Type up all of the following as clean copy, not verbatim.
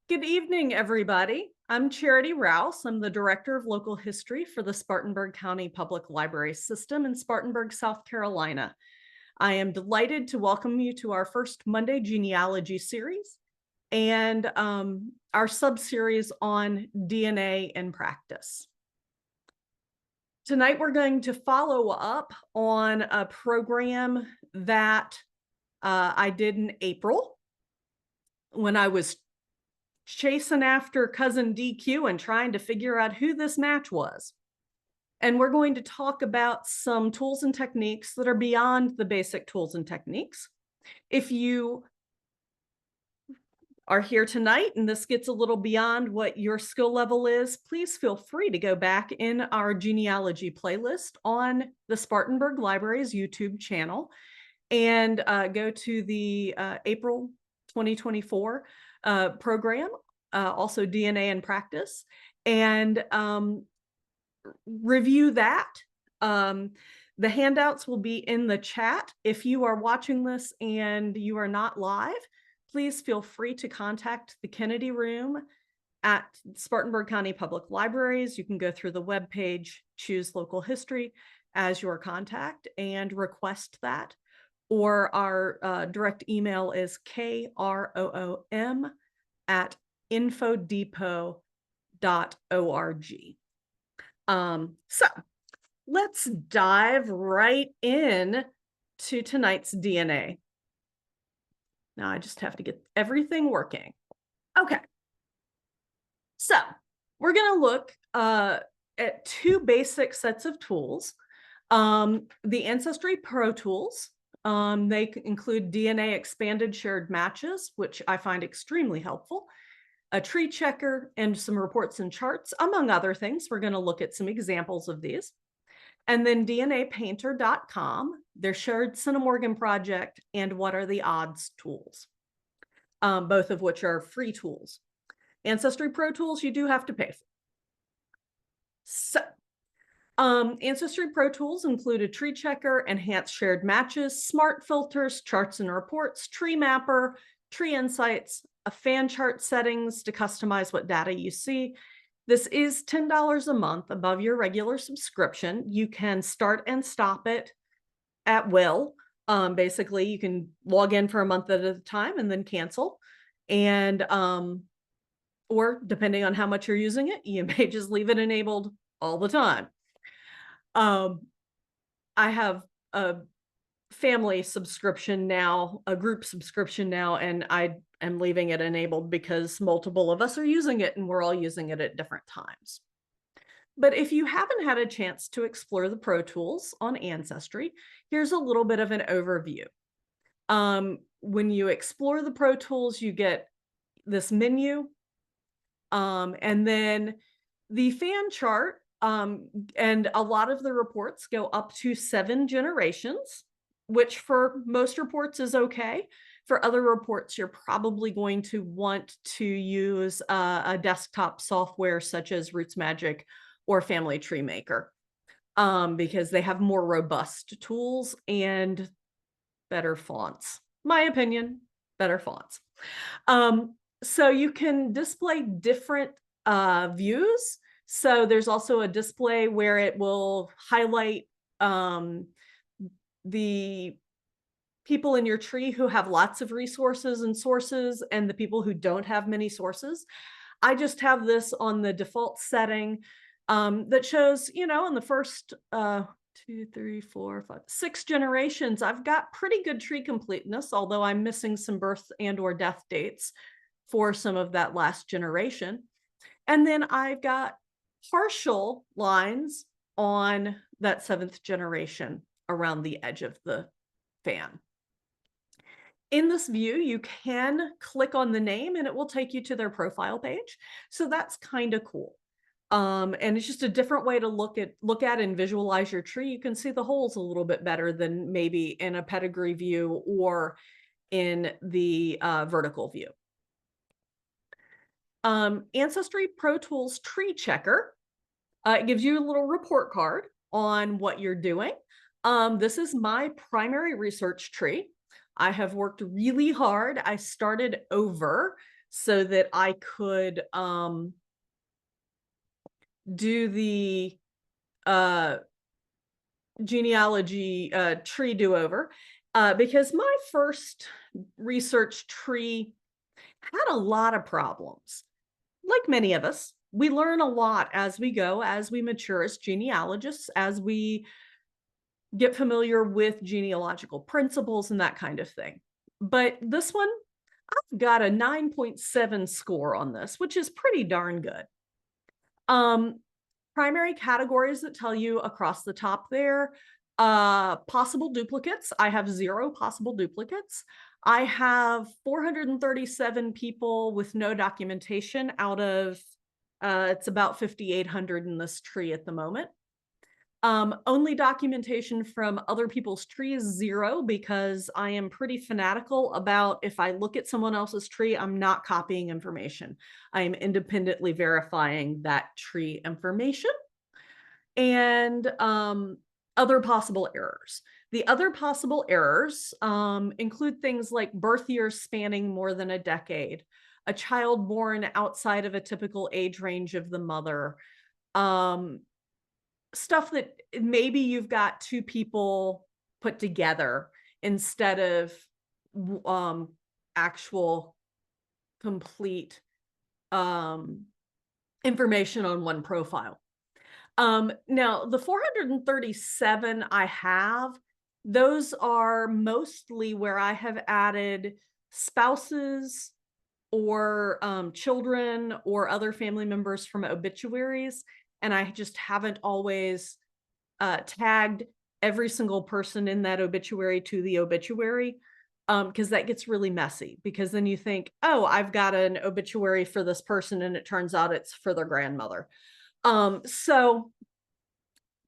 Good evening, everybody. I'm Charity Rouse. I'm the Director of Local History for the Spartanburg County Public Library System in Spartanburg, South Carolina. I am delighted to welcome you to our first Monday genealogy series and our sub-series on DNA in practice. Tonight, we're going to follow up on a program that I did in April when I was chasing after cousin DQ and trying to figure out who this match was. And we're going to talk about some tools and techniques that are beyond the basic tools and techniques. If you are here tonight and this gets a little beyond what your skill level is, please feel free to go back in our genealogy playlist on the Spartanburg Library's YouTube channel and go to the April 2024 program, also DNA in practice, and review that. The handouts will be in the chat. If you are watching this and you are not live, please feel free to contact the Kennedy Room at Spartanburg County Public Libraries. You can go through the webpage, choose local history as your contact, and request that. Or our direct email is kroom@infodepot.org. So let's dive right in to tonight's DNA. Now I just have to get everything working. Okay. So we're going to look at two basic sets of tools. The Ancestry Pro Tools. They include DNA expanded shared matches, which I find extremely helpful, a tree checker, and some reports and charts, among other things. We're going to look at some examples of these. And then DNApainter.com, their shared Centimorgan project, and What Are the Odds tools, both of which are free tools. Ancestry Pro Tools, you do have to pay for. So, Ancestry Pro Tools include a tree checker, enhanced shared matches, smart filters, charts and reports, tree mapper, tree insights, a fan chart settings to customize what data you see. This is $10 a month above your regular subscription. You can start and stop it at will. Basically, you can log in for a month at a time and then cancel. And or depending on how much you're using it, you may just leave it enabled all the time. I have a family subscription now, a group subscription now, and I am leaving it enabled because multiple of us are using it and we're all using it at different times. But if you haven't had a chance to explore the Pro Tools on Ancestry, here's a little bit of an overview. When you explore the Pro Tools, you get this menu, and then the fan chart, and a lot of the reports go up to 7 generations, which for most reports is okay. For other reports, you're probably going to want to use a desktop software such as RootsMagic or Family Tree Maker, because they have more robust tools and better fonts. My opinion, better fonts. So you can display different views. So there's also a display where it will highlight the people in your tree who have lots of resources and sources and the people who don't have many sources. I just have this on the default setting that shows, in the first 2, 3, 4, 5, 6 generations, I've got pretty good tree completeness, although I'm missing some birth and or death dates for some of that last generation. And then I've got partial lines on that 7th generation around the edge of the fan. In this view, you can click on the name and it will take you to their profile page. So that's kind of cool. And it's just a different way to look at and visualize your tree. You can see the holes a little bit better than maybe in a pedigree view or in the vertical view. Ancestry Pro Tools Tree Checker. It gives you a little report card on what you're doing. This is my primary research tree. I have worked really hard. I started over so that I could do the uh, genealogy tree do-over, because my first research tree had a lot of problems. Like many of us, we learn a lot as we go, as we mature as genealogists, as we get familiar with genealogical principles and that kind of thing. But this one, I've got a 9.7 score on this, which is pretty darn good. Primary categories that tell you across the top there, possible duplicates. I have 0 possible duplicates. I have 437 people with no documentation out of, it's about 5,800 in this tree at the moment. Only documentation from other people's trees, 0, because I am pretty fanatical about, if I look at someone else's tree, I'm not copying information. I am independently verifying that tree information. And other possible errors. The other possible errors include things like birth years spanning more than a decade, a child born outside of a typical age range of the mother, stuff that maybe you've got 2 people put together instead of actual complete information on one profile. Now the 437 I have, those are mostly where I have added spouses or children or other family members from obituaries, and I just haven't always tagged every single person in that obituary to the obituary, because that gets really messy, because then you think, oh, I've got an obituary for this person, and it turns out it's for their grandmother.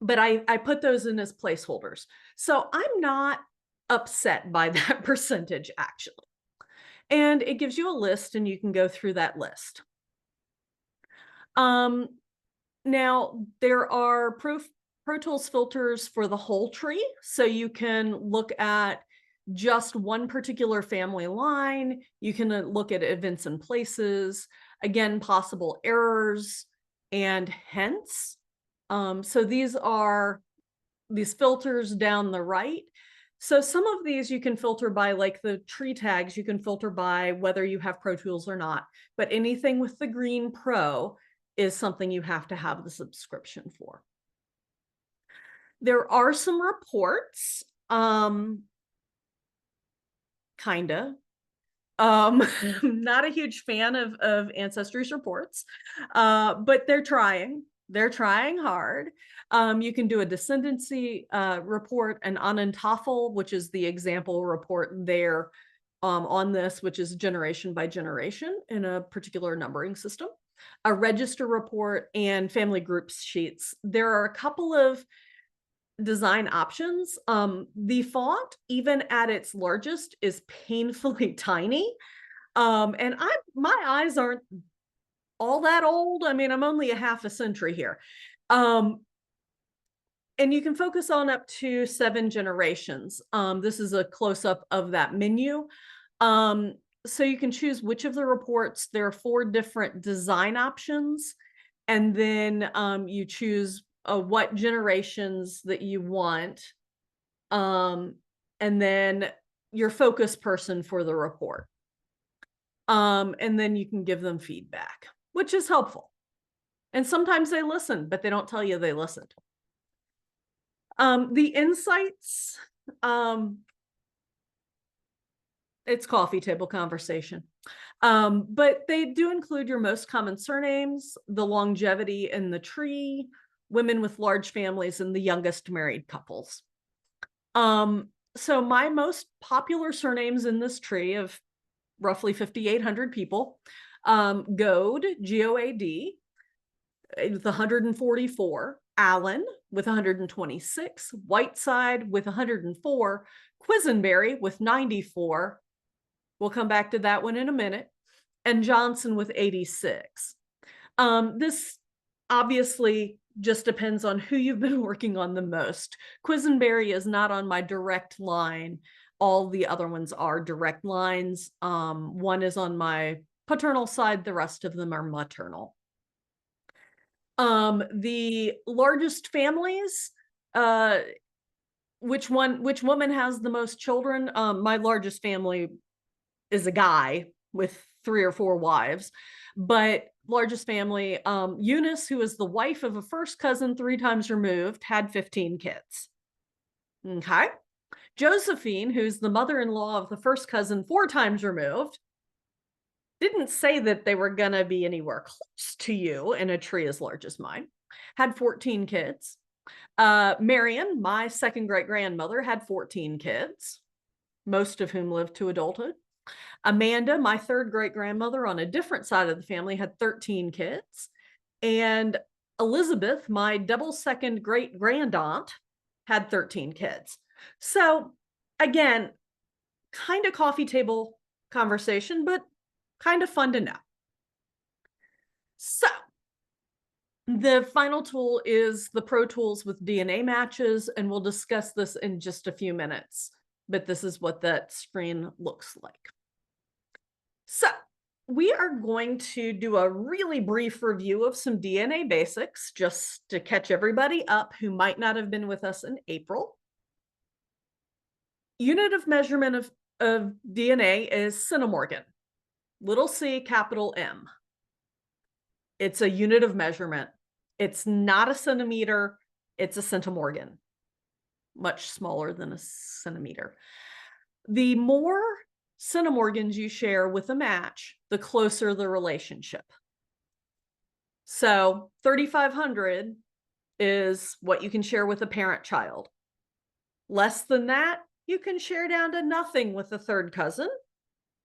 But I put those in as placeholders. So I'm not upset by that percentage, actually. And it gives you a list, and you can go through that list. Now there are Pro Tools filters for the whole tree, so you can look at just one particular family line. You can look at events and places, again, possible errors, and hence. So these are these filters down the right. So some of these you can filter by, like the tree tags, you can filter by whether you have Pro Tools or not. But anything with the green Pro is something you have to have the subscription for. There are some reports, kinda. Not a huge fan of Ancestry's reports, but they're trying. They're trying hard. You can do a descendancy report, an Anantafel, which is the example report there on this, which is generation by generation in a particular numbering system, a register report, and family groups sheets. There are a couple of design options. The font, even at its largest, is painfully tiny. And my eyes aren't all that old. I mean, I'm only a half a century here. And you can focus on up to 7 generations. This is a close-up of that menu. So you can choose which of the reports. There are 4 different design options. And then you choose what generations that you want. And then your focus person for the report. And then you can give them feedback, which is helpful. And sometimes they listen, but they don't tell you they listened. The insights, it's coffee table conversation. But they do include your most common surnames, the longevity in the tree, women with large families, and the youngest married couples. So my most popular surnames in this tree of roughly 5,800 people, Goad, G-O-A-D, with 144, Allen with 126, Whiteside with 104, Quisenberry with 94. We'll come back to that one in a minute. And Johnson with 86. This obviously just depends on who you've been working on the most. Quisenberry is not on my direct line. All the other ones are direct lines. One is on my paternal side, the rest of them are maternal. The largest families, which woman has the most children? My largest family is a guy with 3 or 4 wives, but largest family, Eunice, who is the wife of a first cousin 3 times removed, had 15 kids. Okay. Josephine, who's the mother-in-law of the first cousin 4 times removed, didn't say that they were gonna be anywhere close to you in a tree as large as mine, had 14 kids. Marion, my second great-grandmother, had 14 kids, most of whom lived to adulthood. Amanda, my third great-grandmother on a different side of the family, had 13 kids. And Elizabeth, my double second great-grandaunt, had 13 kids. So again, kind of coffee table conversation, but kind of fun to know. So the final tool is the Pro Tools with DNA matches, and we'll discuss this in just a few minutes, but this is what that screen looks like. So we are going to do a really brief review of some DNA basics just to catch everybody up who might not have been with us in April. Unit of measurement of DNA is centimorgan, little c, capital M. It's a unit of measurement. It's not a centimeter, it's a centimorgan, much smaller than a centimeter. The more centimorgans you share with a match, the closer the relationship. So 3,500 is what you can share with a parent child. Less than that, you can share down to nothing with a third cousin,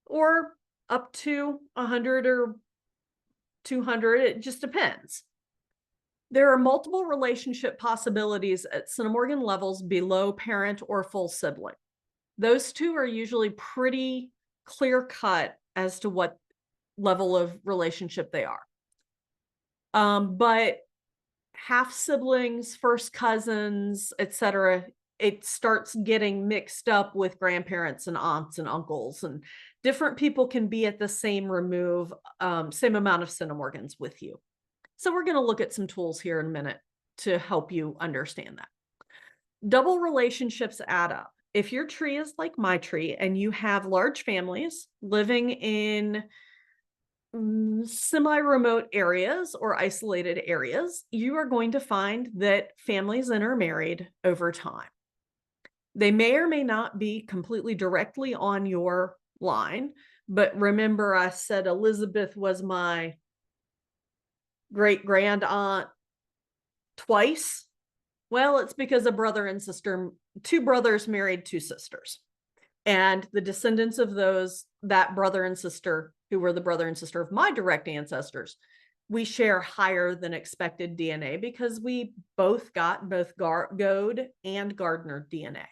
or up to 100 or 200, it just depends. There are multiple relationship possibilities at centimorgan levels below parent or full sibling. Those two are usually pretty clear-cut as to what level of relationship they are. But half siblings, first cousins, etc., it starts getting mixed up with grandparents and aunts and uncles, and different people can be at the same same amount of centimorgans with you. So we're going to look at some tools here in a minute to help you understand that. Double relationships add up. If your tree is like my tree and you have large families living in semi-remote areas or isolated areas, you are going to find that families intermarried over time. They may or may not be completely directly on your line, but remember I said Elizabeth was my great-grand-aunt twice? Well, it's because a brother and sister, 2 brothers married 2 sisters. And the descendants of that brother and sister, who were the brother and sister of my direct ancestors, we share higher than expected DNA because we both got both Goad and Gardner DNA.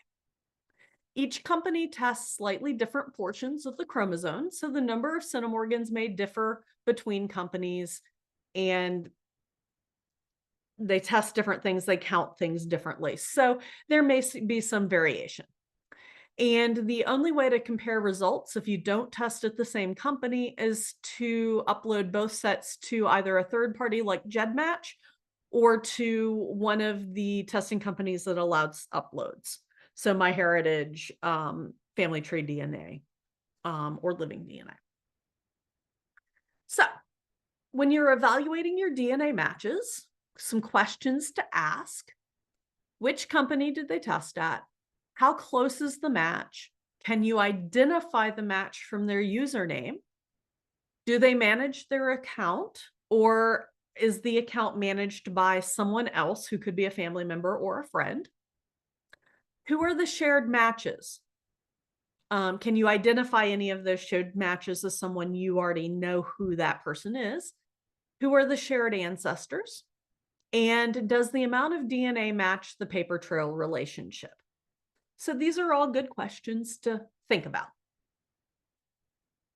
Each company tests slightly different portions of the chromosome, so the number of centimorgans may differ between companies, and they test different things, they count things differently. So there may be some variation. And the only way to compare results if you don't test at the same company is to upload both sets to either a third party like GEDmatch or to one of the testing companies that allows uploads. So MyHeritage, Family Tree DNA, or Living DNA. So when you're evaluating your DNA matches, some questions to ask: which company did they test at? How close is the match? Can you identify the match from their username? Do they manage their account, or is the account managed by someone else who could be a family member or a friend? Who are the shared matches? Can you identify any of those shared matches as someone you already know who that person is? Who are the shared ancestors? And does the amount of DNA match the paper trail relationship? So these are all good questions to think about.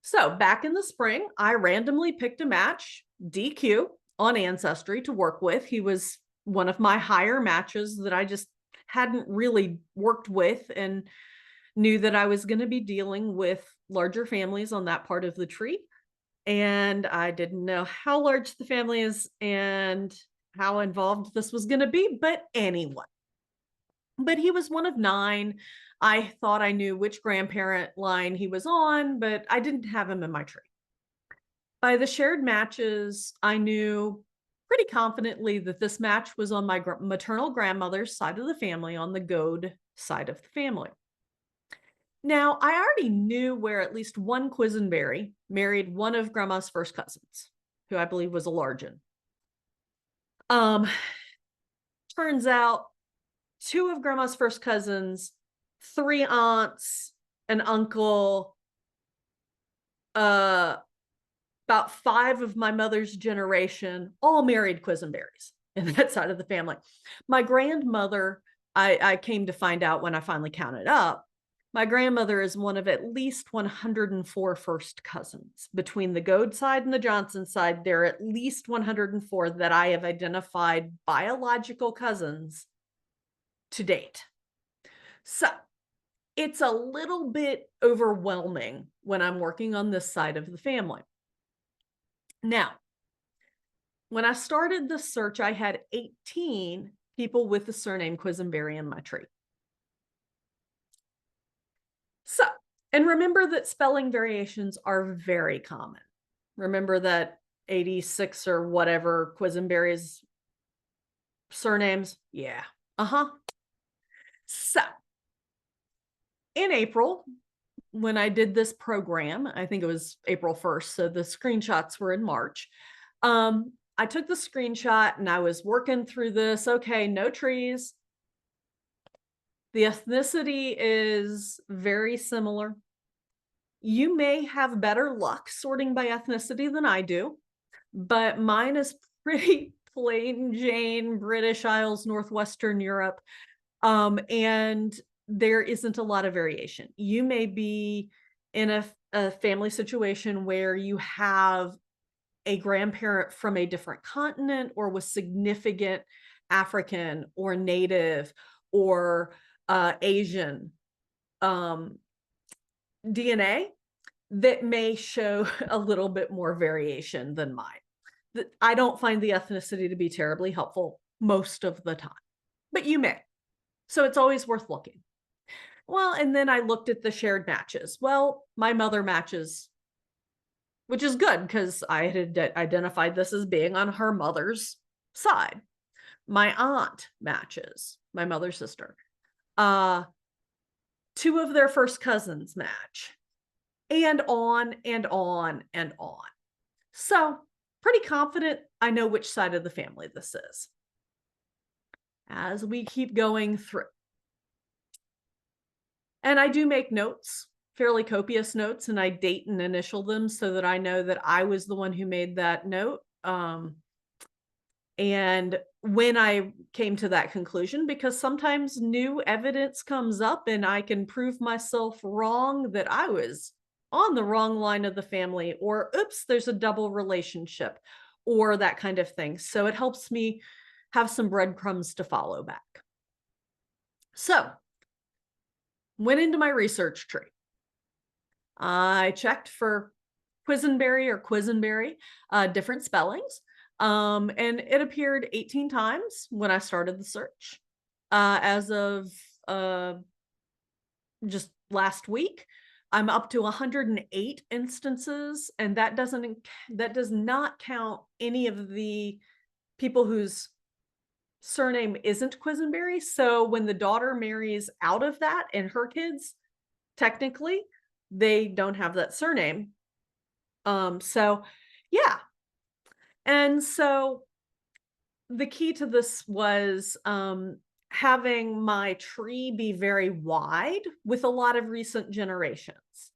So back in the spring, I randomly picked a match, DQ, on Ancestry to work with. He was one of my higher matches that I just hadn't really worked with, and knew that I was going to be dealing with larger families on that part of the tree. and I didn't know how large the family is and how involved this was going to be, but anyway. But he was one of 9. I thought I knew which grandparent line he was on, but I didn't have him in my tree. By the shared matches, I knew pretty confidently that this match was on my maternal grandmother's side of the family, on the Goad side of the family. Now, I already knew where at least one Quisenberry married one of grandma's first cousins, who I believe was a Largen. Um, Turns out 2 of grandma's first cousins, 3 aunts, an uncle, about 5 of my mother's generation all married Quisenberries in that side of the family. My grandmother, I came to find out when I finally counted up, my grandmother is one of at least 104 first cousins. Between the Goad side and the Johnson side, there are at least 104 that I have identified biological cousins to date. So it's a little bit overwhelming when I'm working on this side of the family. Now, when I started the search, I had 18 people with the surname Quisenberry in my tree. So, and remember that spelling variations are very common. Remember that 86 or whatever Quisenberry's surnames? Yeah. So, in April, when I did this program, I think it was April 1st, so the screenshots were in March. I took the screenshot and I was working through this. Okay, no trees. The ethnicity is very similar. You may have better luck sorting by ethnicity than I do, but mine is pretty plain Jane, British Isles, Northwestern Europe. And there isn't a lot of variation. You may be in a family situation where you have a grandparent from a different continent or with significant African or Native or Asian DNA that may show a little bit more variation than mine. I don't find the ethnicity to be terribly helpful most of the time, but you may. So it's always worth looking. Well, and then I looked at the shared matches. Well, my mother matches, which is good because I had identified this as being on her mother's side. My aunt matches, my mother's sister. 2 of their first cousins match, and on and on and on. So, pretty confident I know which side of the family this is. As we keep going through. And I do make notes, fairly copious notes, and I date and initial them so that I know that I was the one who made that note. And when I came to that conclusion, because sometimes new evidence comes up and I can prove myself wrong, that I was on the wrong line of the family, or oops, there's a double relationship, or that kind of thing. So it helps me have some breadcrumbs to follow back. So, went into my research tree. I checked for Quisenberry or Quisenberry, different spellings. And it appeared 18 times when I started the search. As of just last week, I'm up to 108 instances, and that does not count any of the people whose surname isn't Quisenberry. So when the daughter marries out of that and her kids, technically, they don't have that surname. So yeah. And so the key to this was having my tree be very wide with a lot of recent generations,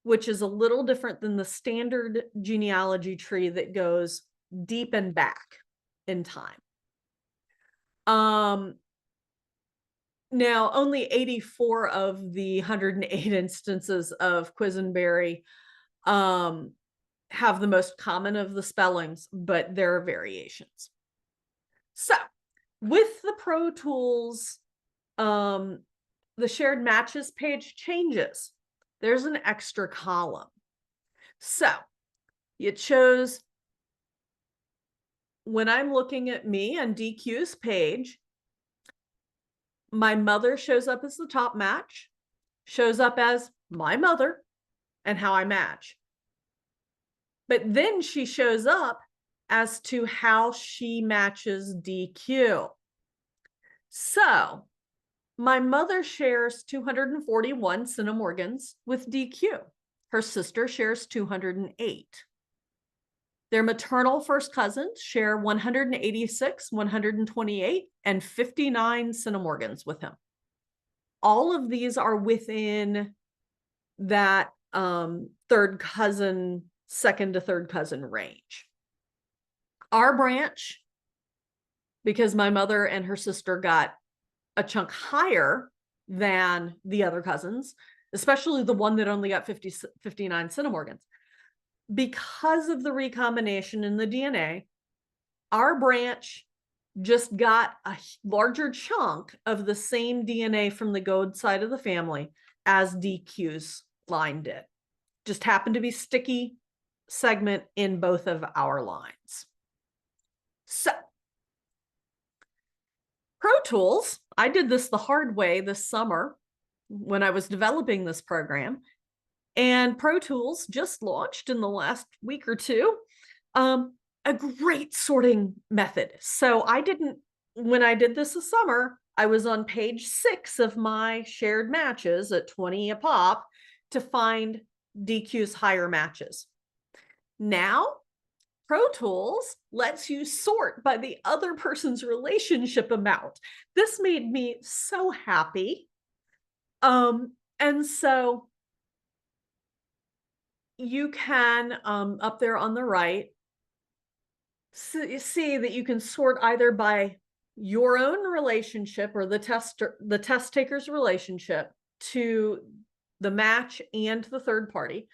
which is a little different than the standard genealogy tree that goes deep and back in time. Now, only 84 of the 108 instances of Quisenberry have the most common of the spellings, but there are variations. So, with the Pro Tools, the shared matches page changes. There's an extra column. So, It shows when I'm looking at me on DQ's page, my mother shows up as the top match, shows up as my mother and how I match. But then she shows up as to how she matches DQ. So my mother shares 241 centimorgans with DQ. Her sister shares 208. Their maternal first cousins share 186, 128, and 59 centimorgans with him. All of these are within that third cousin, second to third cousin range. Our branch, because my mother and her sister got a chunk higher than the other cousins, especially the one that only got 59 centimorgans, because of the recombination in the DNA, our branch just got a larger chunk of the same DNA from the goad side of the family as DQ's line did. Just happened to be sticky segment in both of our lines. So, Pro Tools, I did this the hard way this summer when I was developing this program. And Pro Tools just launched in the last week or two a great sorting method. So when I did this summer, I was on page 6 of my shared matches at 20 a pop to find DQ's higher matches. Now, Pro Tools lets you sort by the other person's relationship amount. This made me so happy. And so you can, up there on the right, see that you can sort either by your own relationship or the test taker's relationship to the match and the third party,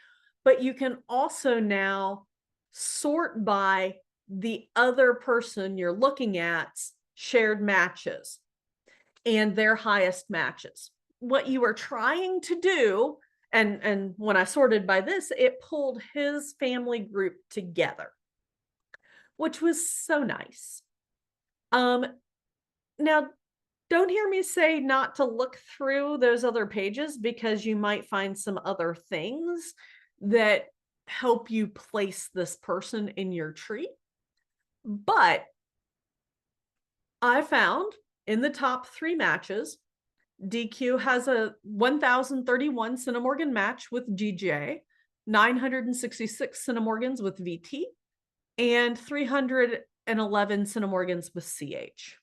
but you can also now sort by the other person you're looking at's shared matches and their highest matches. What you are trying to do, and when I sorted by this, it pulled his family group together, which was so nice. Now, don't hear me say not to look through those other pages, because you might find some other things that help you place this person in your tree. But I found in the top 3 matches, DQ has a 1031 centimorgan match with GJ, 966 centimorgans with VT, and 311 centimorgans with CH.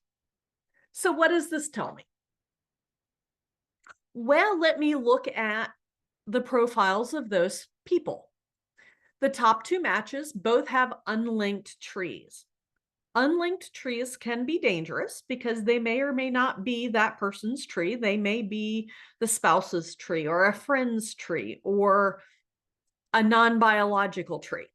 So what does this tell me? Well, let me look at the profiles of those people. The top 2 matches both have unlinked trees. Unlinked trees can be dangerous because they may or may not be that person's tree. They may be the spouse's tree or a friend's tree or a non-biological tree.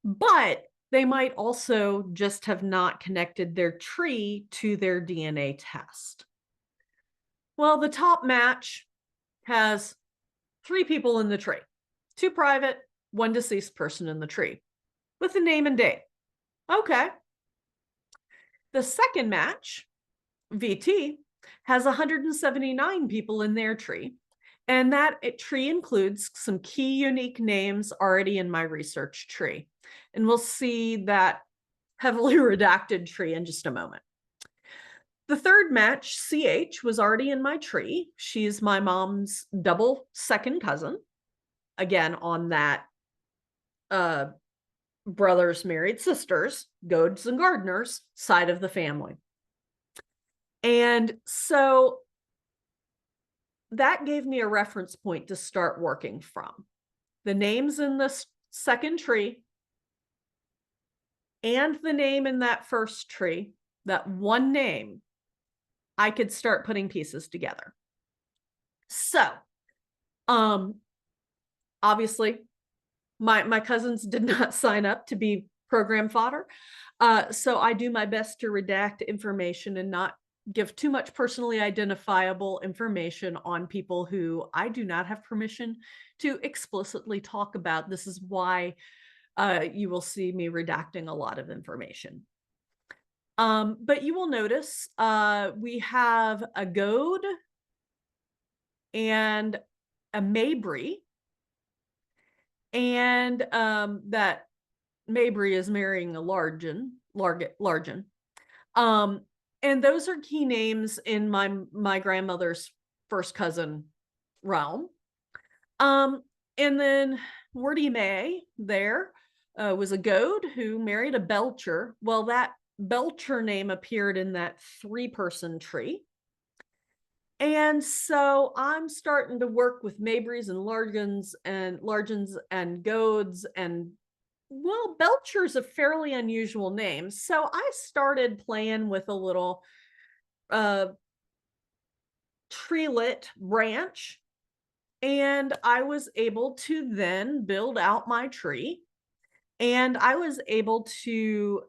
But they might also just have not connected their tree to their DNA test. Well, the top match has 3 people in the tree, 2 private, 1 deceased person in the tree with a name and date. Okay. The second match, VT, has 179 people in their tree, and that tree includes some key unique names already in my research tree. And we'll see that heavily redacted tree in just a moment. The third match, CH, was already in my tree. She's my mom's double second cousin, again on that brothers married sisters, Goads and Gardeners side of the family. And so that gave me a reference point to start working from. The names in this second tree and the name in that first tree, that one name, I could start putting pieces together. So, obviously, my cousins did not sign up to be program fodder. So I do my best to redact information and not give too much personally identifiable information on people who I do not have permission to explicitly talk about. This is why you will see me redacting a lot of information. But you will notice we have a goad and a Mabry, and that Mabry is marrying a Largen. And those are key names in my grandmother's first cousin realm. And then Wordy May there was a goad who married a Belcher. Well, that Belcher name appeared in that 3-person tree. And so I'm starting to work with Mabrys and Largens and goads, and well, Belcher's a fairly unusual name. So I started playing with a little treelet branch, and I was able to then build out my tree, and I was able to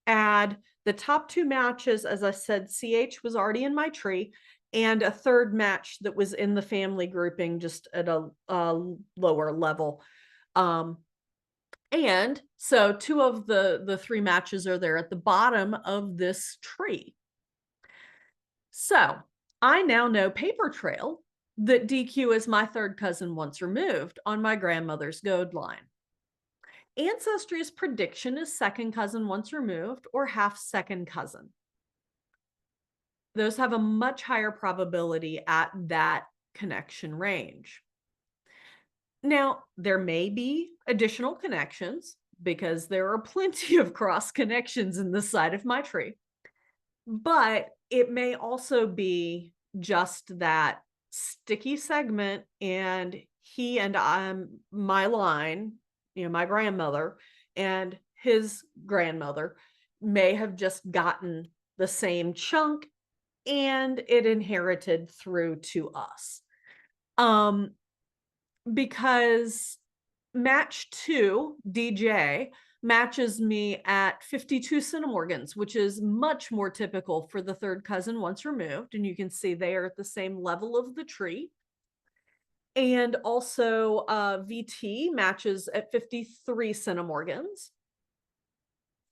add the top 2 matches. As I said, CH was already in my tree, and a third match that was in the family grouping just at a lower level. And so 2 of the 3 matches are there at the bottom of this tree. So I now know paper trail that DQ is my 3rd cousin once removed on my grandmother's goad line. Ancestry's prediction is 2nd cousin once removed or half 2nd cousin. Those have a much higher probability at that connection range. Now, there may be additional connections because there are plenty of cross connections in the side of my tree, but it may also be just that sticky segment, and he and my line, my grandmother and his grandmother may have just gotten the same chunk, and it inherited through to us. Because match 2, DJ, matches me at 52 centimorgans, which is much more typical for the 3rd cousin once removed. And you can see they are at the same level of the tree. And also VT matches at 53 centimorgans.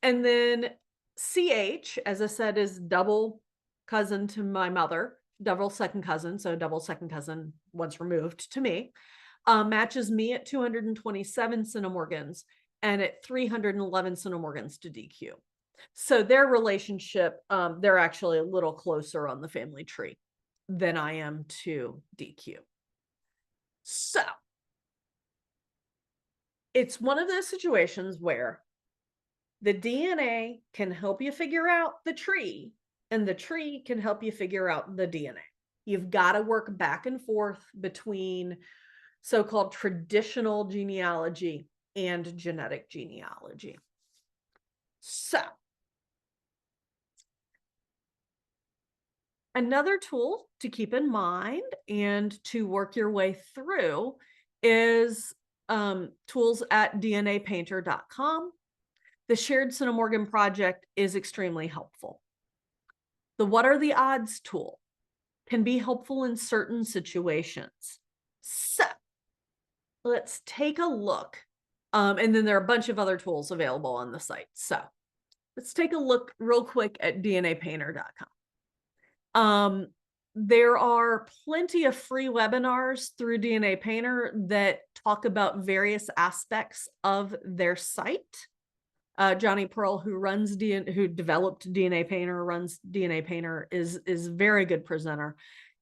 And then CH, as I said, is double cousin to my mother, double 2nd cousin, so double 2nd cousin once removed to me. Matches me at 227 centimorgans and at 311 centimorgans to DQ. So their relationship, they're actually a little closer on the family tree than I am to DQ. So it's one of those situations where the DNA can help you figure out the tree, and the tree can help you figure out the DNA. You've got to work back and forth between so-called traditional genealogy and genetic genealogy. So, another tool to keep in mind and to work your way through is tools at DNApainter.com. The Shared Centimorgan Project is extremely helpful. The What Are the Odds tool can be helpful in certain situations. So, let's take a look. And then there are a bunch of other tools available on the site. So let's take a look real quick at DNApainter.com. There are plenty of free webinars through DNA Painter that talk about various aspects of their site. Johnny Pearl, who developed DNA Painter, runs DNA Painter, is a very good presenter,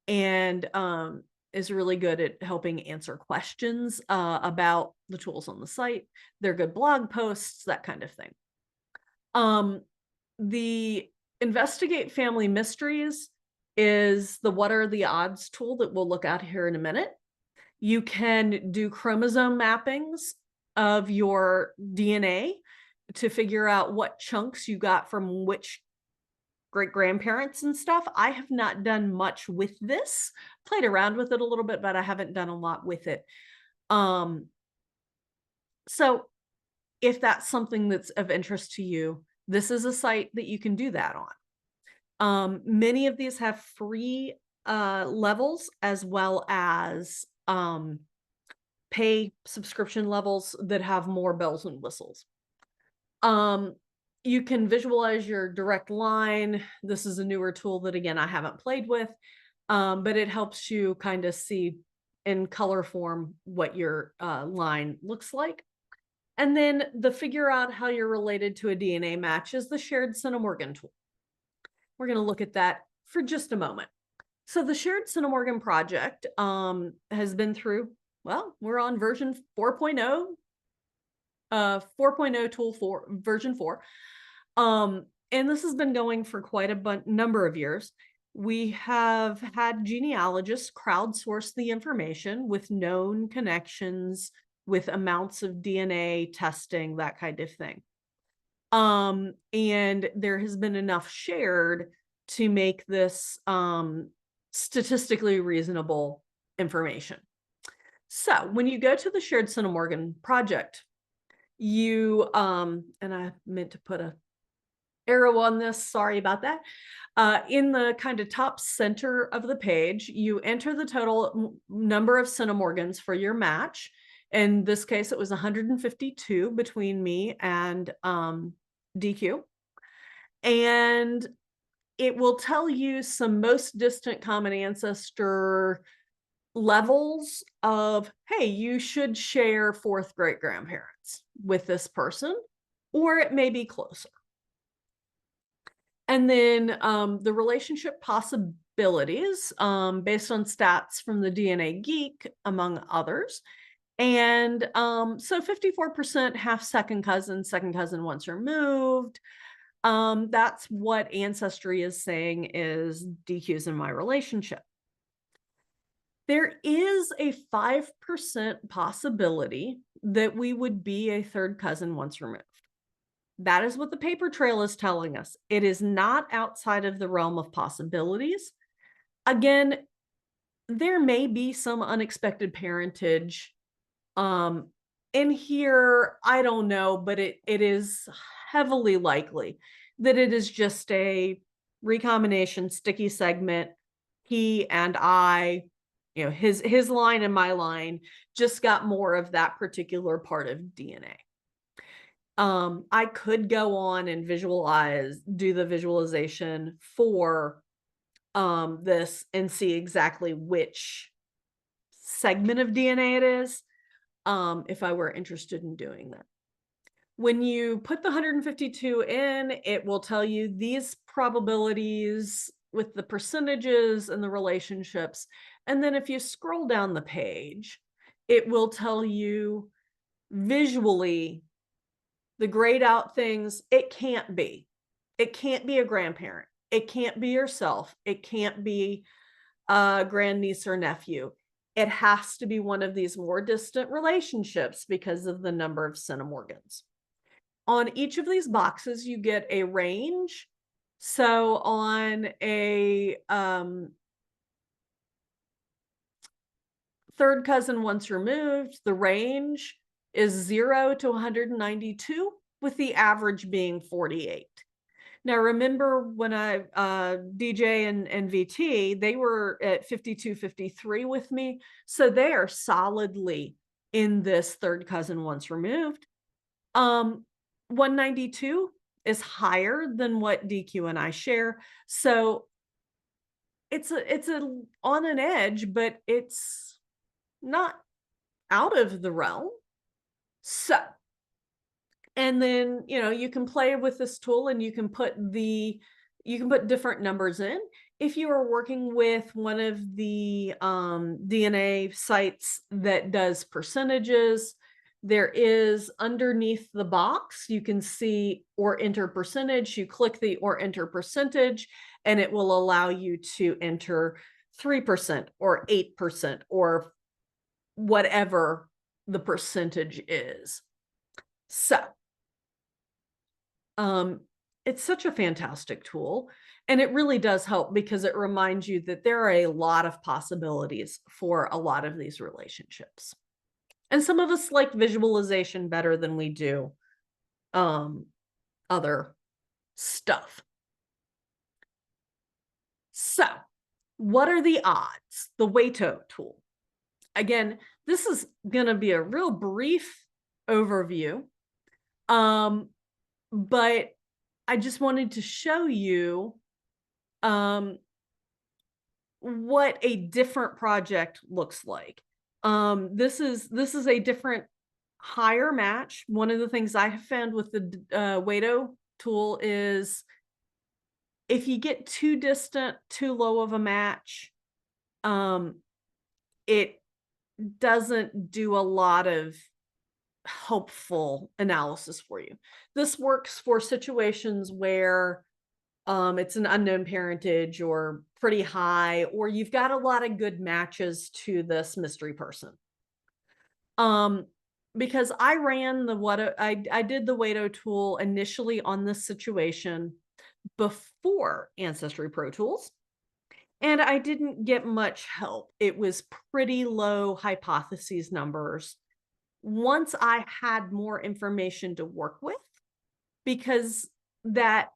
and is really good at helping answer questions about the tools on the site. They're good blog posts, that kind of thing. The Investigate Family Mysteries is the What Are the Odds tool that we'll look at here in a minute. You can do chromosome mappings of your DNA to figure out what chunks you got from which great-grandparents and stuff. I have not done much with this. Played around with it a little bit, but I haven't done a lot with it. So if that's something that's of interest to you, this is a site that you can do that on. Many of these have free levels as well as pay subscription levels that have more bells and whistles. You can visualize your direct line. This is a newer tool that, again, I haven't played with, but it helps you kind of see in color form what your line looks like. And then the figure out how you're related to a DNA match is the shared Centimorgan tool. We're going to look at that for just a moment. So the shared Centimorgan project has been through, well, we're on version 4.0, 4.0 tool 4, version 4. And this has been going for quite a number of years. We have had genealogists crowdsource the information with known connections, with amounts of DNA testing, that kind of thing. And there has been enough shared to make this statistically reasonable information. So when you go to the shared Centimorgan project, you and I meant to put a arrow on this, sorry about that. In the kind of top center of the page, you enter the total number of centimorgans for your match. In this case, it was 152 between me and DQ. And it will tell you some most distant common ancestor levels of, hey, you should share fourth great grandparents with this person, or it may be closer. And then the relationship possibilities based on stats from the DNA Geek, among others. And so 54% half second cousin once removed. That's what Ancestry is saying is DQs in my relationship. There is a 5% possibility that we would be a third cousin once removed. That is what the paper trail is telling us. It is not outside of the realm of possibilities. Again, there may be some unexpected parentage in here. I don't know, but it is heavily likely that it is just a recombination sticky segment. He and I, his line and my line just got more of that particular part of DNA. I could go on and do the visualization for this and see exactly which segment of DNA it is, if I were interested in doing that. When you put the 152 in, it will tell you these probabilities with the percentages and the relationships. And then if you scroll down the page, it will tell you visually the grayed out things. It can't be a grandparent. It can't be yourself. It can't be a grandniece or nephew. It has to be one of these more distant relationships because of the number of centimorgans. On each of these boxes, you get a range. So on a third cousin once removed, the range is 0 to 192, with the average being 48. Now, remember when DJ and VT, they were at 52, 53 with me. So they are solidly in this third cousin once removed. 192 is higher than what DQ and I share. So it's on an edge, but it's not out of the realm. So, and then, you can play with this tool and you can put different numbers in. If you are working with one of the DNA sites that does percentages, there is underneath the box, you can see or enter percentage. You click the or enter percentage, and it will allow you to enter 3% or 8% or whatever the percentage is. So it's such a fantastic tool, and it really does help because it reminds you that there are a lot of possibilities for a lot of these relationships. And some of us like visualization better than we do other stuff. So what are the odds? The Wato tool. again, this is going to be a real brief overview. But I just wanted to show you what a different project looks like. This is a different higher match. One of the things I have found with the Wato tool is if you get too distant, too low of a match, it doesn't do a lot of helpful analysis for you. This works for situations where it's an unknown parentage or pretty high, or you've got a lot of good matches to this mystery person. Because I ran the Wato, I did the Wato tool initially on this situation before Ancestry Pro Tools, and I didn't get much help. It was pretty low hypotheses numbers. Once I had more information to work with, because that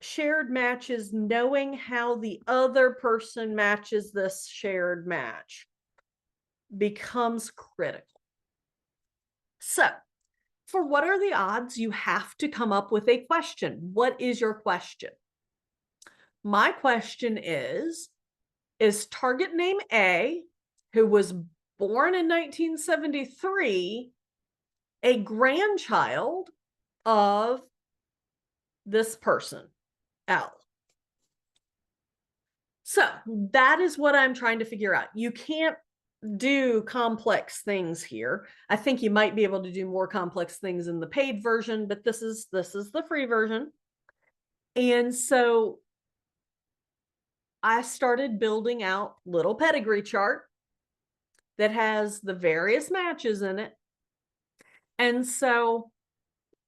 shared match is knowing how the other person matches this shared match becomes critical. So, for what are the odds, you have to come up with a question. What is your question? My question is target name A, who was born in 1973, a grandchild of this person, L? So that is what I'm trying to figure out. You can't do complex things here. I think you might be able to do more complex things in the paid version, but this is the free version. And so I started building out little pedigree chart that has the various matches in it. And so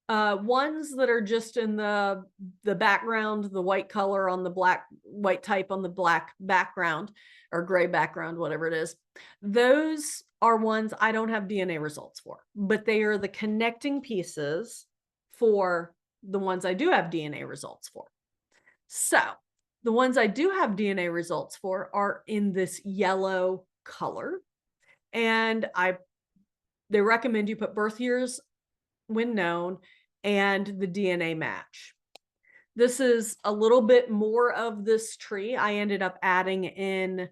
ones that are just in the background, the white color on the white type on the black background or gray background, whatever it is, those are ones I don't have DNA results for, but they are the connecting pieces for the ones I do have DNA results for. So the ones I do have DNA results for are in this yellow color, and they recommend you put birth years when known and the DNA match. This is a little bit more of this tree. I ended up adding in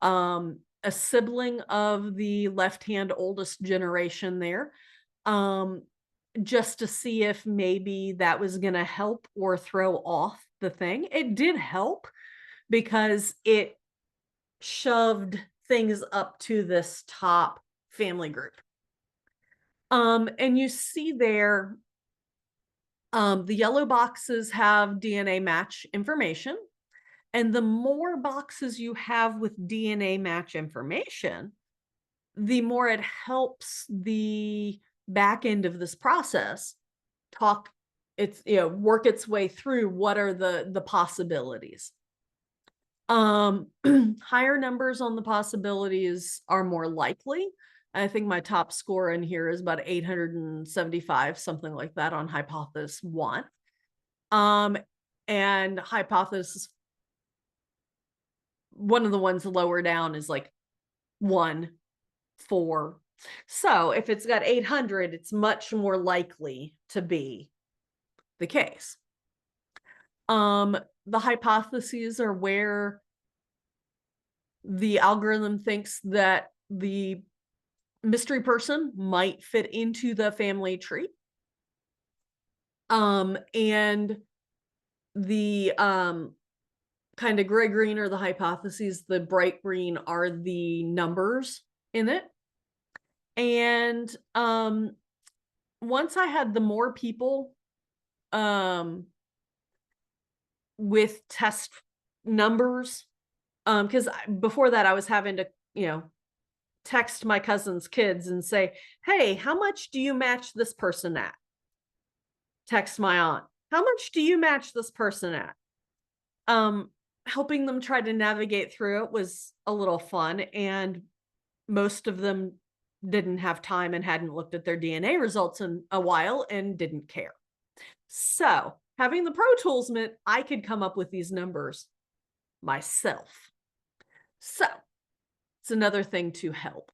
a sibling of the left-hand oldest generation there, just to see if maybe that was going to help or throw off the thing. It did help because it shoved things up to this top family group. And you see there, the yellow boxes have DNA match information. And the more boxes you have with DNA match information, the more it helps the back end of this process work its way through what are the possibilities. Higher numbers on the possibilities are more likely. I think my top score in here is about 875, something like that on hypothesis 1. And hypothesis, one of the ones lower down is like 1, 4. So if it's got 800, it's much more likely to be the case. The hypotheses are where the algorithm thinks that the mystery person might fit into the family tree. And the kind of gray green are the hypotheses, the bright green are the numbers in it. And once I had the more people with test numbers, because before that I was having to, text my cousin's kids and say, hey, how much do you match this person at? Text my aunt, how much do you match this person at? Helping them try to navigate through it was a little fun, and most of them didn't have time and hadn't looked at their DNA results in a while and didn't care. So having the Pro Tools meant I could come up with these numbers myself. So It's another thing to help.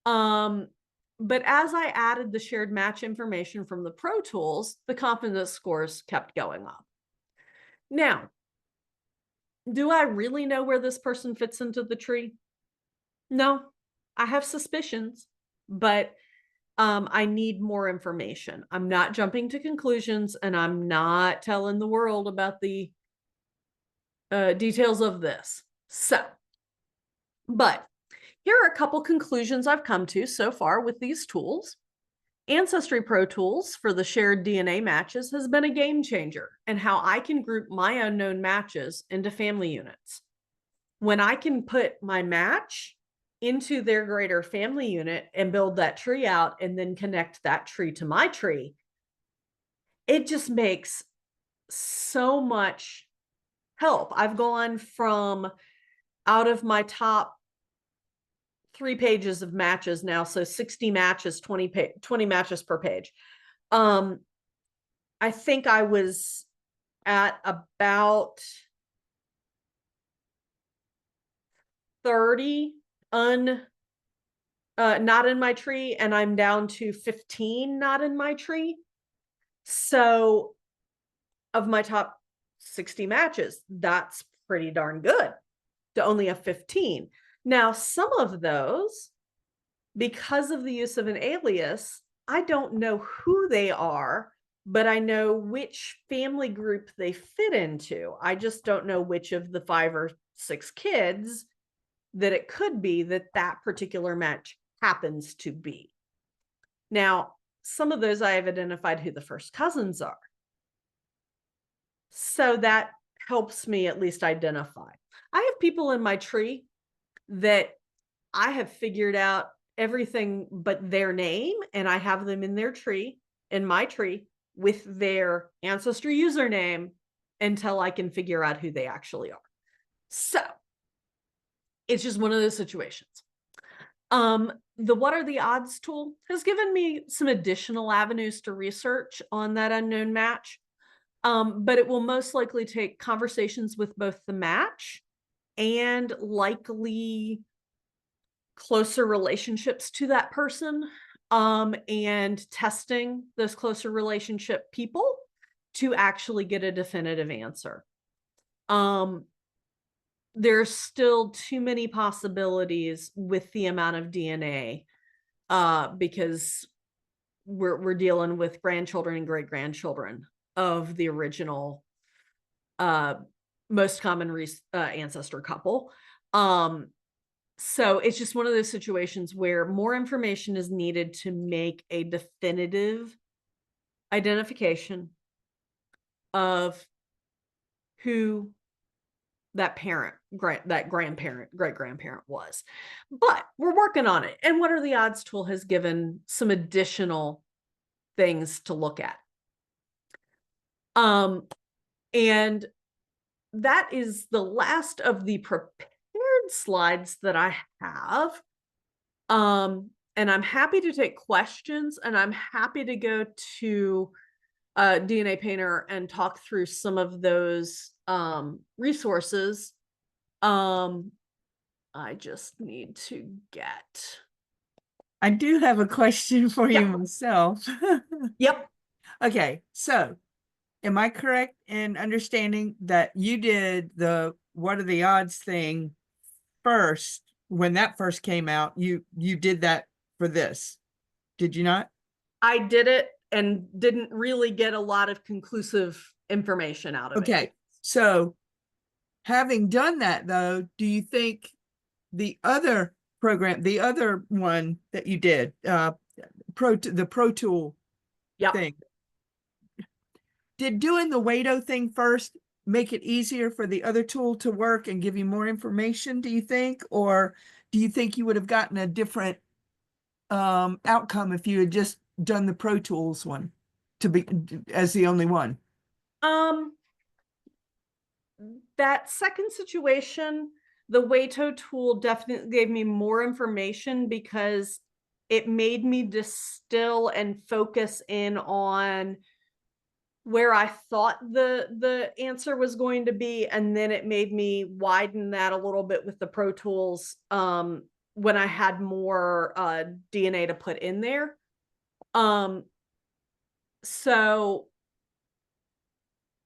But as I added the shared match information from the Pro Tools, the confidence scores kept going up. Now, do I really know where this person fits into the tree? No, I have suspicions, but I need more information. I'm not jumping to conclusions, and I'm not telling the world about the details of this. But here are a couple conclusions I've come to so far with these tools. Ancestry Pro Tools for the shared DNA matches has been a game changer in how I can group my unknown matches into family units. When I can put my match into their greater family unit and build that tree out and then connect that tree to my tree, it just makes so much help. I've gone from out of my top 3 pages of matches now, so 60 matches, 20 matches per page. I think I was at about 30 not in my tree, and I'm down to 15 not in my tree. So of my top 60 matches, that's pretty darn good to only have 15. Now, some of those, because of the use of an alias, I don't know who they are, but I know which family group they fit into. I just don't know which of the 5 or 6 kids that it could be that particular match happens to be. Now, some of those I have identified who the first cousins are. So that helps me at least identify. I have people in my tree that I have figured out everything but their name, and I have them in their tree, in my tree, with their ancestry username until I can figure out who they actually are. So it's just one of those situations. The What Are the Odds tool has given me some additional avenues to research on that unknown match. But it will most likely take conversations with both the match and likely closer relationships to that person, and testing those closer relationship people to actually get a definitive answer. There's still too many possibilities with the amount of DNA, because we're dealing with grandchildren and great grandchildren of the original most common ancestor couple. So it's just one of those situations where more information is needed to make a definitive identification of who that parent, that grandparent, great grandparent was. But we're working on it. And What Are the Odds tool has given some additional things to look at. And that is the last of the prepared slides that I have. And I'm happy to take questions, and I'm happy to go to DNA Painter and talk through some of those resources. I just need to get. I do have a question for you myself. Yep. Okay, so am I correct in understanding that you did the What Are the Odds thing first when that first came out? You did that for this, did you not? I did it and didn't really get a lot of conclusive information out of it. Okay, so having done that though, do you think the other program, the other one that you did, the Pro Tool thing, did doing the Wado thing first make it easier for the other tool to work and give you more information, do you think? Or do you think you would have gotten a different outcome if you had just done the Pro Tools one to be as the only one? That second situation, the Wado tool definitely gave me more information because it made me distill and focus in on where I thought the answer was going to be, and then it made me widen that a little bit with the Pro Tools, when I had more DNA to put in there. Um, so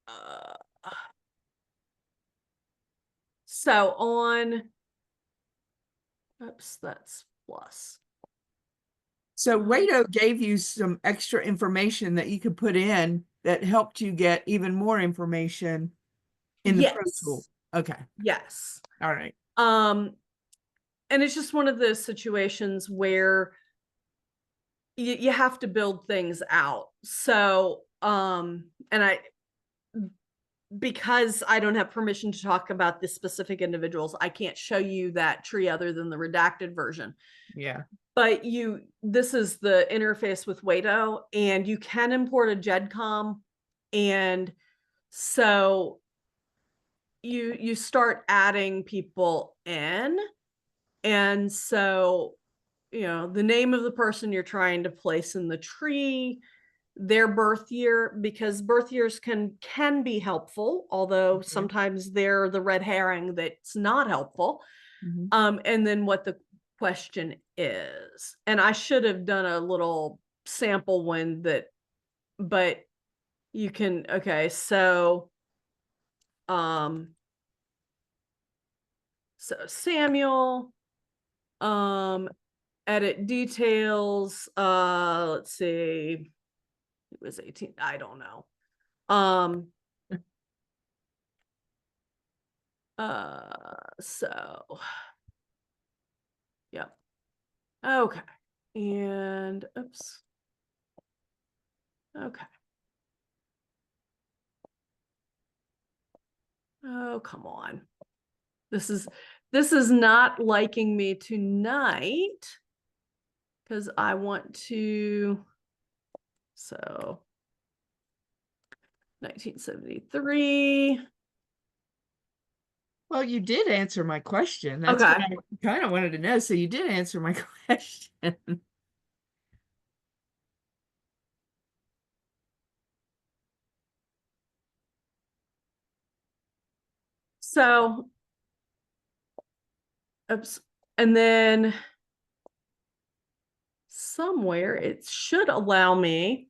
uh, so on, oops, that's plus. So Wado gave you some extra information that you could put in that helped you get even more information in the Pro Tool. Yes. Okay. Yes. All right. And it's just one of those situations where you have to build things out. So, and because I don't have permission to talk about the specific individuals, I can't show you that tree other than the redacted version. Yeah. But this is the interface with Wado, and you can import a GEDCOM. And so you start adding people in. And so, the name of the person you're trying to place in the tree, their birth year, because birth years can be helpful, although sometimes they're the red herring that's not helpful. And then what the question is. And I should have done a little sample one but you can, okay, so Samuel, edit details, let's see, it was 18, I don't know. So yep. Okay. And oops. Okay. Oh, come on. This is not liking me tonight, because I want to, so 1973. Well, you did answer my question. That's what I kind of wanted to know. So you did answer my question. So, oops. And then somewhere it should allow me.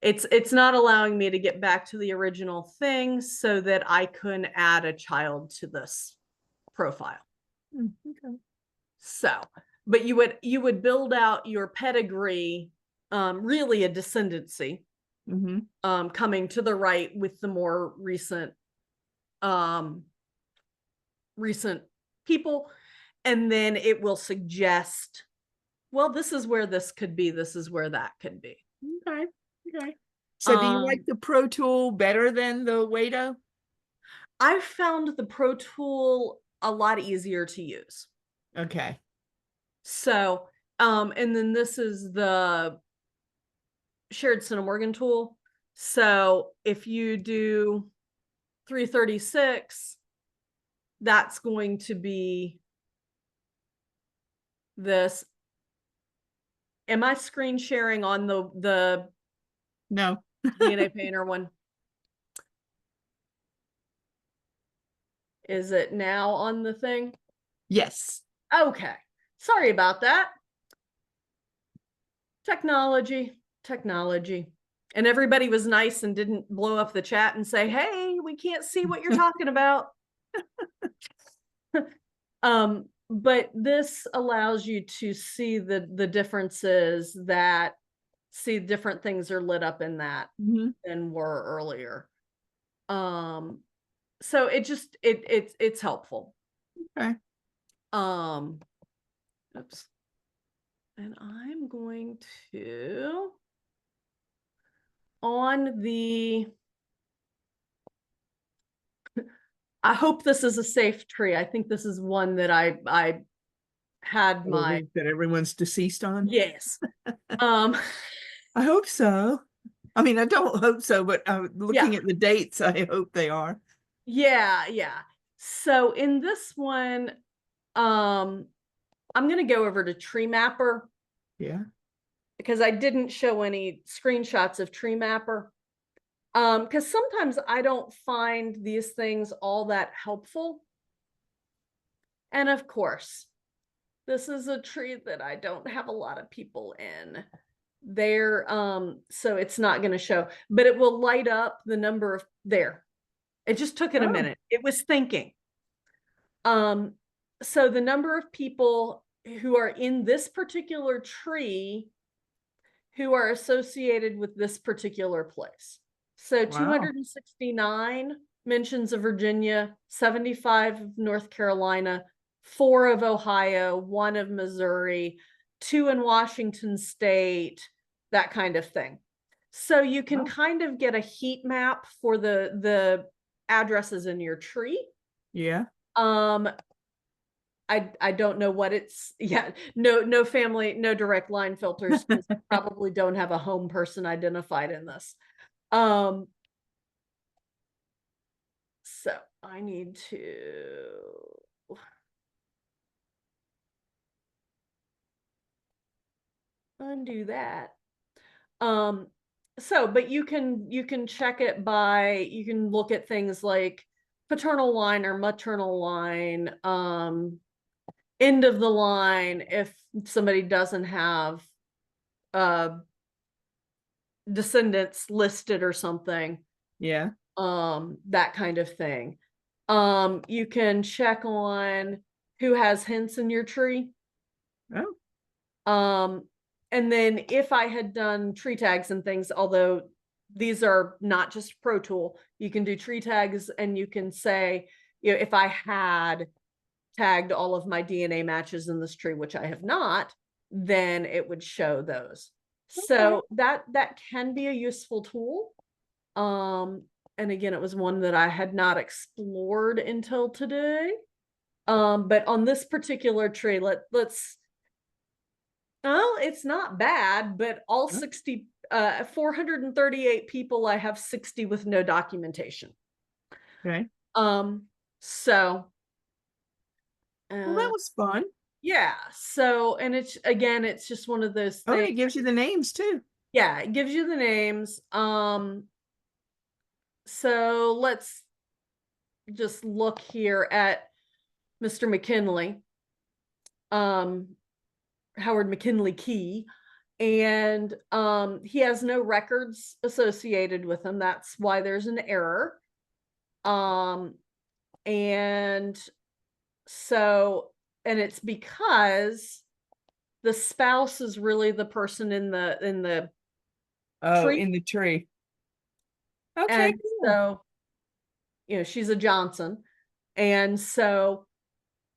It's not allowing me to get back to the original thing so that I can add a child to this profile. Okay. So, but you would build out your pedigree, really a descendancy, coming to the right with the more recent people, and then it will suggest, well, this is where this could be, this is where that could be. Okay. Okay. So do you like the Pro Tool better than the Wado? I found the Pro Tool a lot easier to use. Okay. So, and then this is the shared Centimorgan tool. So if you do 336, that's going to be this. Am I screen sharing on the No. DNA Painter one? Is it now on the thing? Yes. Okay. Sorry about that. Technology. And everybody was nice and didn't blow up the chat and say, hey, we can't see what you're talking about. But this allows you to see the differences, that see different things are lit up in that than were earlier. So it just it's helpful. Okay. Oops. And I'm going to, on the, I hope this is a safe tree. I think this is one that I had my, that everyone's deceased on. yes. I hope so. I mean, I don't hope so, but looking at the dates, I hope they are. Yeah. So in this one, I'm going to go over to Tree Mapper. Yeah. Because I didn't show any screenshots of Tree Mapper. Because sometimes I don't find these things all that helpful. And of course, this is a tree that I don't have a lot of people in. So it's not going to show, but it will light up the number of there. It just took it a Oh. minute. It was thinking. So the number of people who are in this particular tree who are associated with this particular place. So Wow. 269 mentions of Virginia, 75 of North Carolina, 4 of Ohio, 1 of Missouri, 2 in Washington State, that kind of thing. So you can Wow. kind of get a heat map for the addresses in your tree. Yeah. I don't know what it's, yeah, no family, no direct line filters, 'cause I probably don't have a home person identified in this. So I need to undo that. But you can check it by, you can look at things like paternal line or maternal line, end of the line if somebody doesn't have descendants listed or something, Yeah. that kind of thing. You can check on who has hints in your tree. Oh. And then if I had done tree tags and things, although these are not just Pro Tool, you can do tree tags and you can say, if I had tagged all of my DNA matches in this tree, which I have not, then it would show those. Okay. So that can be a useful tool. And again, it was one that I had not explored until today. But on this particular tree, let's oh, it's not bad, but all 60 438 people, I have 60 with no documentation. Okay. So Well, that was fun. yeah, so and it's just one of those Oh, and things. it gives you the names too. Yeah, it gives you the names. So let's just look here at Mr. McKinley, Howard McKinley Key, and he has no records associated with him. That's why there's an error. And so, and it's because the spouse is really the person in the Oh, tree, in the tree. Okay, and cool. so she's a Johnson, and so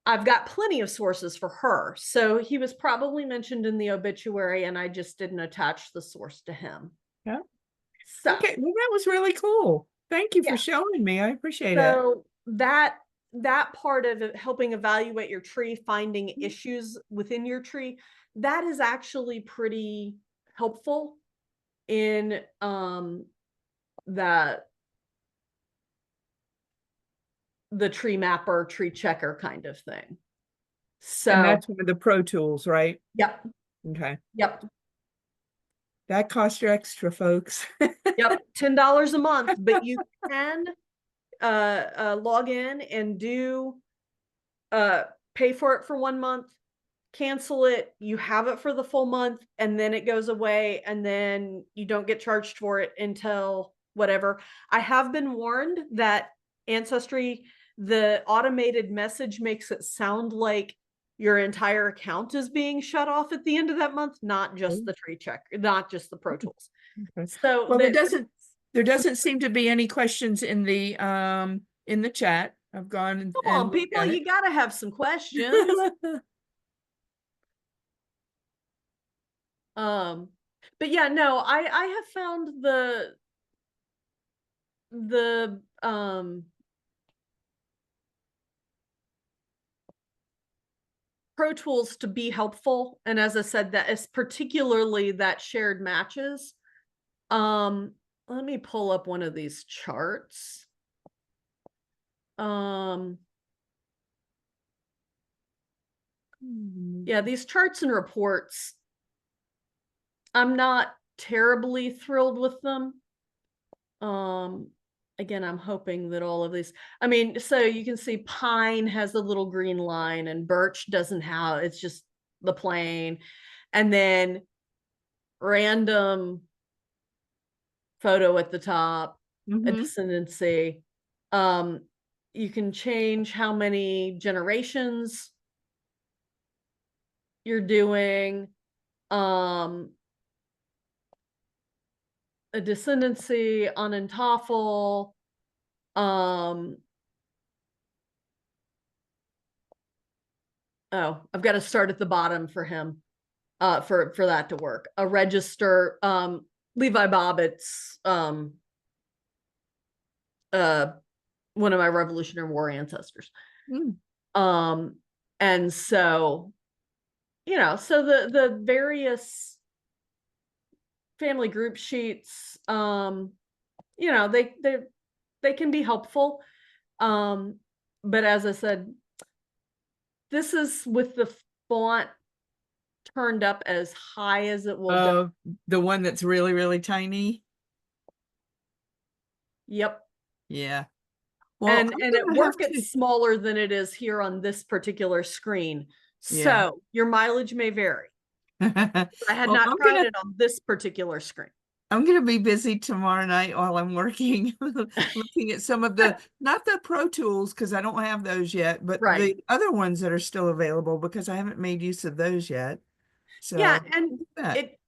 I've got plenty of sources for her. So he was probably mentioned in the obituary, and I just didn't attach the source to him. Yeah. So Okay, well, that was really cool. Thank you yeah, for showing me. I appreciate it. so that part of it, helping evaluate your tree, finding issues within your tree, that is actually pretty helpful in the tree mapper, tree checker kind of thing. And So that's one of the Pro Tools, right? yep, Okay. yep, That costs you extra, folks. yep, $10 a month, but you can log in and do pay for it for 1 month, cancel it, you have it for the full month, and then it goes away, and then you don't get charged for it until whatever. I have been warned that Ancestry, the automated message makes it sound like your entire account is being shut off at the end of that month, not just the tree check, not just the Pro Tools. Okay. So Well, there doesn't seem to be any questions in the chat. I've gone come and on, looked people, at you gotta have some questions. it. But yeah, no, I have found the Pro Tools to be helpful, and as I said, that is particularly that shared matches. Let me pull up one of these charts. Yeah, these charts and reports, I'm not terribly thrilled with them. Again, I'm hoping that all of these, I mean, so you can see pine has a little green line and birch doesn't have, it's just the plain. And then random photo at the top, a Mhm. descendancy. Um, you can change how many generations you're doing. Um, a descendancy on Entafel. Um, oh, I've got to start at the bottom for him, for that to work. A register, Levi Bobbitt's, uh, one of my Revolutionary War ancestors. Mm. Um, and so, you know, so the various family group sheets, you know, they can be helpful. Um, but as I said, this is with the font turned up as high as it will go. The one that's really, really tiny. Yep. Yeah. Well, I'm And at gonna have work to. it's smaller than it is here on this particular screen. Yeah. So your mileage may vary. I had Well, not tried it on this particular screen. I'm gonna be busy tomorrow night while I'm working, looking at some of the, not the Pro Tools, because I don't have those yet, but Right. the other ones that are still available because I haven't made use of those yet. Yeah, So and that. it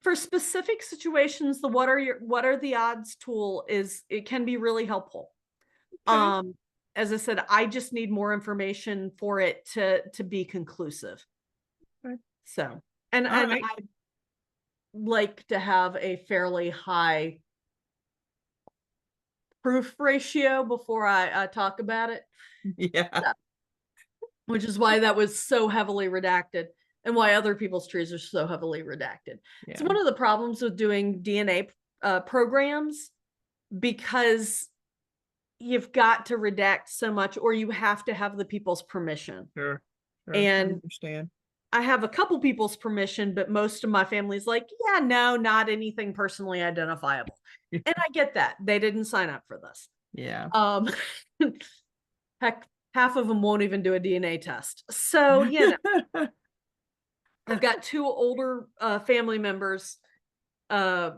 for specific situations, the what are the odds tool is, it can be really helpful. Okay. Um, as I said, I just need more information for it to be conclusive. Okay. So, All and right. I like to have a fairly high proof ratio before I talk about it. Yeah. Yeah. Which is why that was so heavily redacted and why other people's trees are so heavily redacted. It's Yeah. one of the problems with doing DNA programs, because you've got to redact so much, or you have to have the people's permission. Sure. Sure. I And understand. I have a couple people's permission, but most of my family's like, yeah, no, not anything personally identifiable. And I get that. They didn't sign up for this. Yeah. Um, heck, half of them won't even do a DNA test. So, you know, I've got two older family members uh,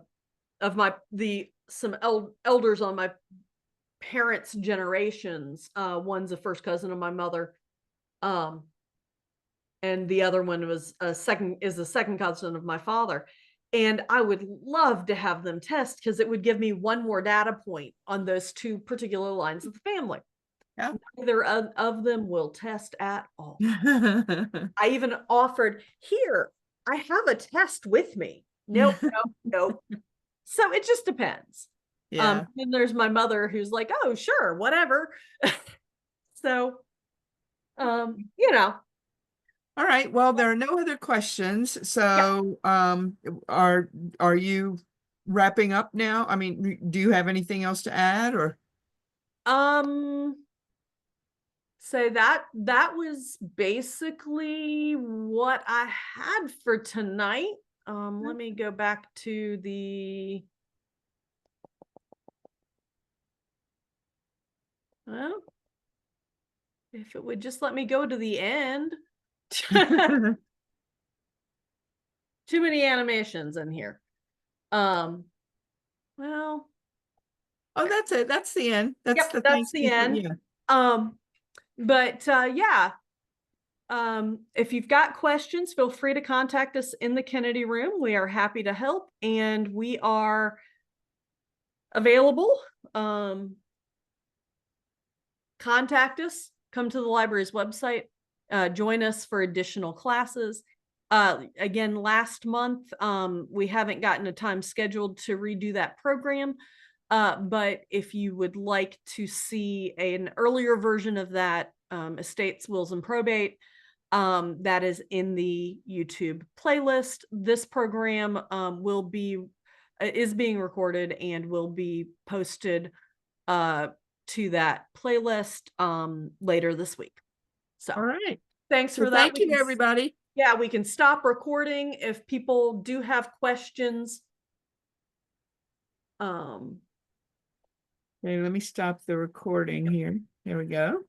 of some elders on my parents' generations. One's a first cousin of my mother. Um, and the other one was a second cousin of my father. And I would love to have them test, because it would give me one more data point on those two particular lines of the family. Yeah. Neither of them will test at all. I even offered, here, I have a test with me. Nope, nope, nope. So it just depends. Yeah. Then there's my mother who's like, oh, sure, whatever. So, you know, All right. Well, there are no other questions. yeah. So, are you wrapping up now? I mean, do you have anything else to add or? Um, so that was basically what I had for tonight. Let me go back to the, well, if it would just let me go to the end. Too many animations in here. Well, Oh, that's it. That's the end. That's yep, the that's the Thanksgiving. end. Yeah. Um, but yeah, if you've got questions, feel free to contact us in the Kennedy room. We are happy to help, and we are available. Contact us, come to the library's website, join us for additional classes. Again, last month, we haven't gotten a time scheduled to redo that program. But if you would like to see an earlier version of that, estates, wills, and probate, that is in the YouTube playlist. This program is being recorded and will be posted to that playlist later this week. So All right. thanks Well, for that. thank you, everybody. Yeah, we can stop recording if people do have questions. Okay, let me stop the recording here. There we go.